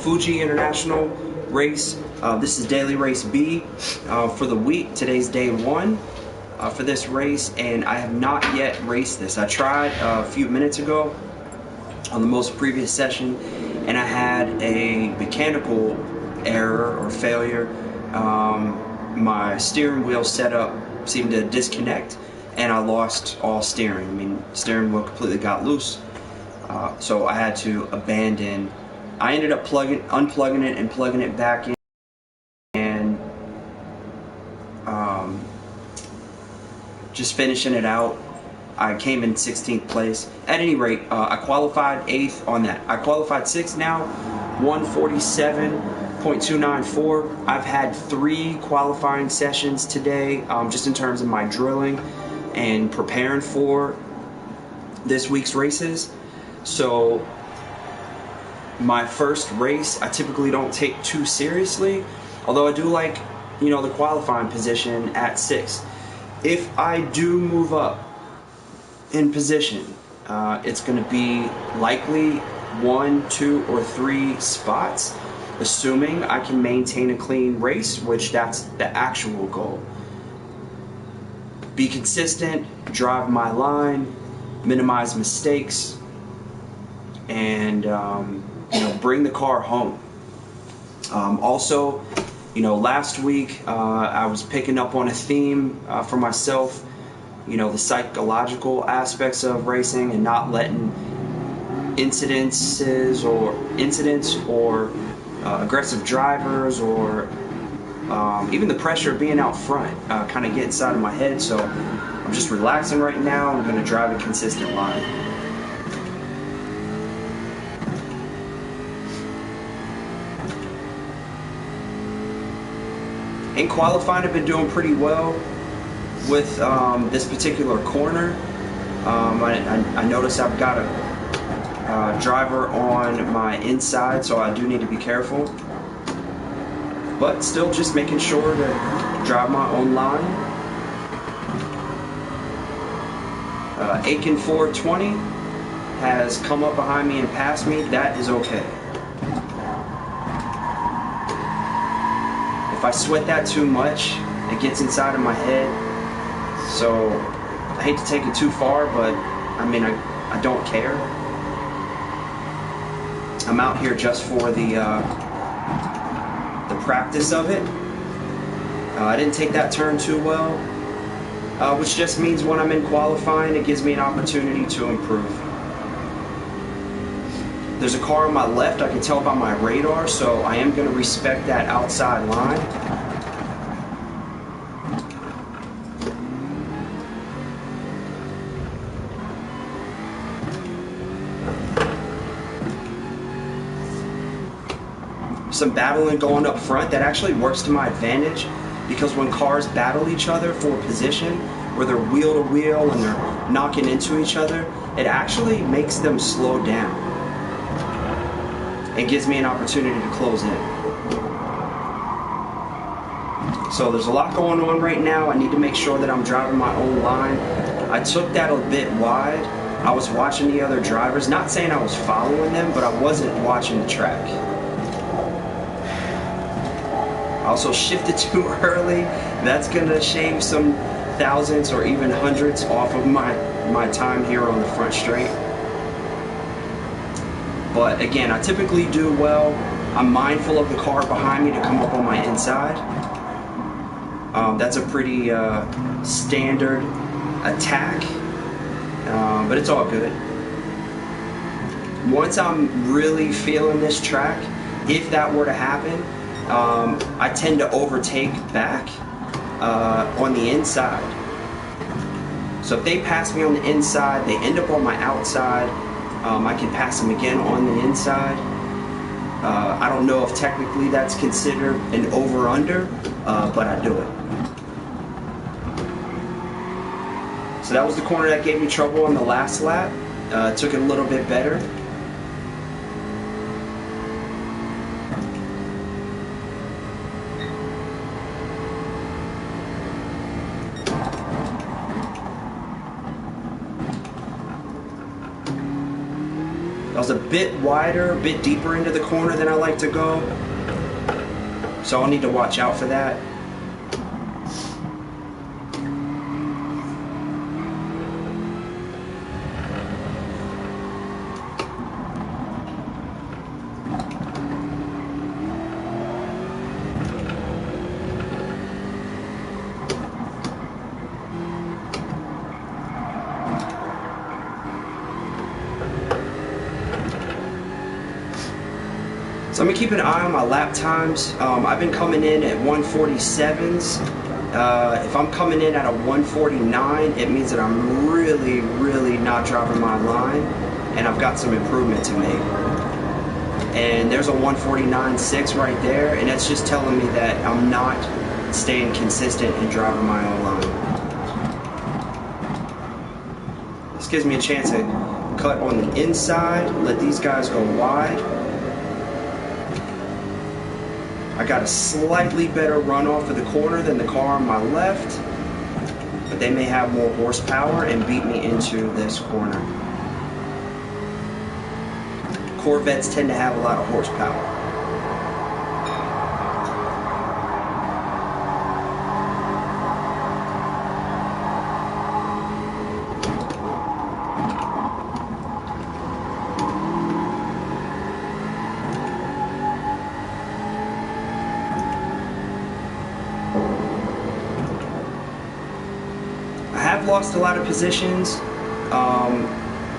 Fuji International race. This is daily race B for the week. Today's day 1 for this race, and I have not yet raced this. I tried a few minutes ago on the most previous session, and I had a mechanical error or failure. My steering wheel setup seemed to disconnect, and I lost all steering. I mean, steering wheel completely got loose, so I had to abandon. I ended up unplugging it and plugging it back in, and just finishing it out. I came in 16th place. At any rate, I qualified 8th on that. I qualified 6th now, 147.294. I've had 3 qualifying sessions today, just in terms of my drilling and preparing for this week's races. So my first race, I typically don't take too seriously, although I do like, you know, the qualifying position at 6th. If I do move up in position, it's going to be likely 1, 2, or 3 spots, assuming I can maintain a clean race, which that's the actual goal. Be consistent, drive my line, minimize mistakes, and you know, bring the car home. Also, you know, last week I was picking up on a theme for myself. You know, the psychological aspects of racing and not letting incidents or aggressive drivers or even the pressure of being out front kind of get inside of my head. So I'm just relaxing right now. I'm going to drive a consistent line. In qualifying, I've been doing pretty well with this particular corner. I notice I've got a driver on my inside, so I do need to be careful. But still just making sure to drive my own line. Aiken 420 has come up behind me and passed me. That is okay. If I sweat that too much, it gets inside of my head. So I hate to take it too far, but I mean, I don't care. I'm out here just for the practice of it. I didn't take that turn too well, which just means when I'm in qualifying, it gives me an opportunity to improve. There's a car on my left, I can tell by my radar, so I am going to respect that outside line. Some battling going up front that actually works to my advantage, because when cars battle each other for position, where they're wheel to wheel and they're knocking into each other, it actually makes them slow down and gives me an opportunity to close in. So there's a lot going on right now. I need to make sure that I'm driving my own line. I took that a bit wide. I was watching the other drivers, not saying I was following them, but I wasn't watching the track. I also shifted too early. That's gonna shave some thousands or even hundreds off of my time here on the front straight. But again, I typically do well. I'm mindful of the car behind me to come up on my inside. That's a pretty standard attack, but it's all good. Once I'm really feeling this track, if that were to happen, I tend to overtake back on the inside. So if they pass me on the inside, they end up on my outside, I can pass them again on the inside. I don't know if technically that's considered an over-under, but I do it. So that was the corner that gave me trouble on the last lap. Took it a little bit better. was a bit wider, a bit deeper into the corner than I like to go. So I'll need to watch out for that. So I'm gonna keep an eye on my lap times. I've been coming in at 147s. If I'm coming in at a 149, it means that I'm really not driving my line, and I've got some improvement to make. And there's a 149.6 right there, and that's just telling me that I'm not staying consistent and driving my own line. This gives me a chance to cut on the inside, let these guys go wide. I got a slightly better runoff of the corner than the car on my left, but they may have more horsepower and beat me into this corner. Corvettes tend to have a lot of horsepower. I've lost a lot of positions,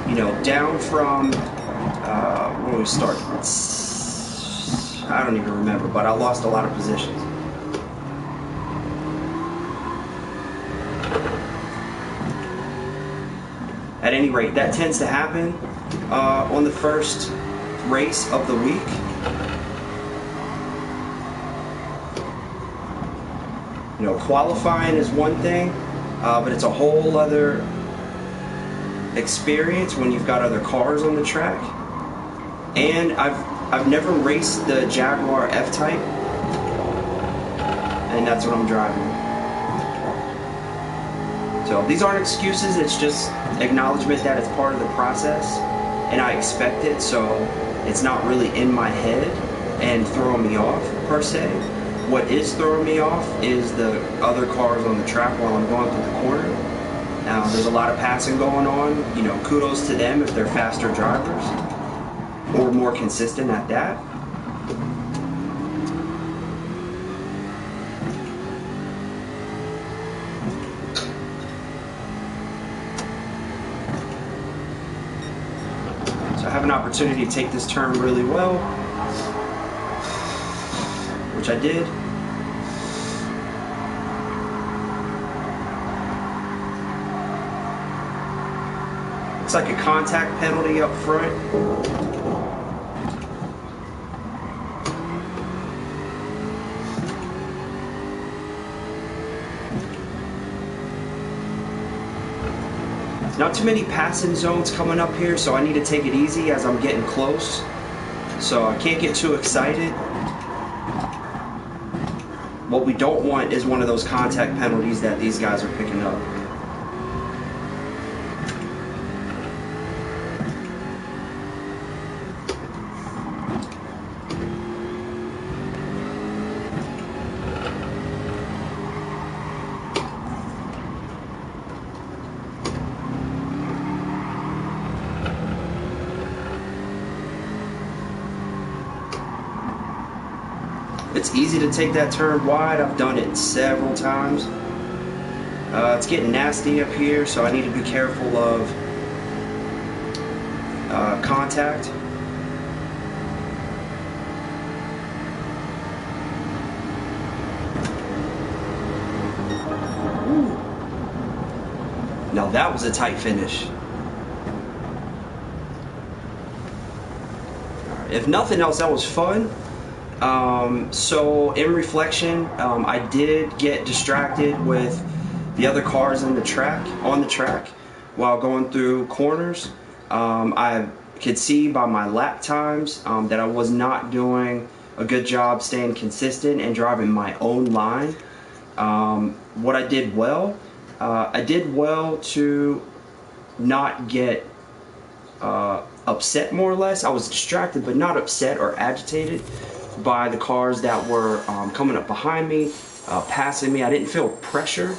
you know, down from, when we start, I don't even remember, but I lost a lot of positions. At any rate, that tends to happen on the first race of the week. You know, qualifying is one thing, but it's a whole other experience when you've got other cars on the track. And I've never raced the Jaguar F-Type, and that's what I'm driving. So these aren't excuses, it's just acknowledgement that it's part of the process, and I expect it, so it's not really in my head and throwing me off per se. What is throwing me off is the other cars on the track while I'm going through the corner. Now, there's a lot of passing going on. You know, kudos to them if they're faster drivers or more consistent at that. So I have an opportunity to take this turn really well, which I did. It's like a contact penalty up front. Not too many passing zones coming up here, so I need to take it easy as I'm getting close. So I can't get too excited. What we don't want is one of those contact penalties that these guys are picking up. It's easy to take that turn wide. I've done it several times. It's getting nasty up here, so I need to be careful of contact. Ooh. Now that was a tight finish. If nothing else, that was fun. So in reflection, I did get distracted with the other cars on the track while going through corners. I could see by my lap times that I was not doing a good job staying consistent and driving my own line. What I did well to not get a upset more or less. I was distracted, but not upset or agitated by the cars that were coming up behind me, passing me. I didn't feel pressure,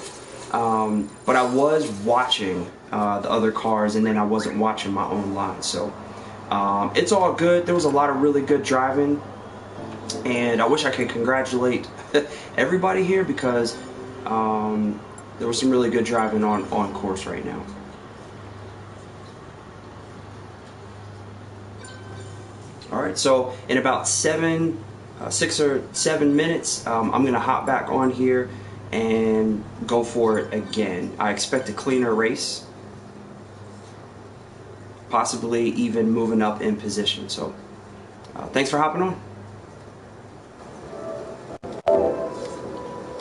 but I was watching the other cars, and then I wasn't watching my own line. So it's all good. There was a lot of really good driving, and I wish I could congratulate everybody here, because there was some really good driving on course right now. All right, so in about 6 or 7 minutes, I'm gonna hop back on here and go for it again. I expect a cleaner race, possibly even moving up in position. So thanks for hopping on.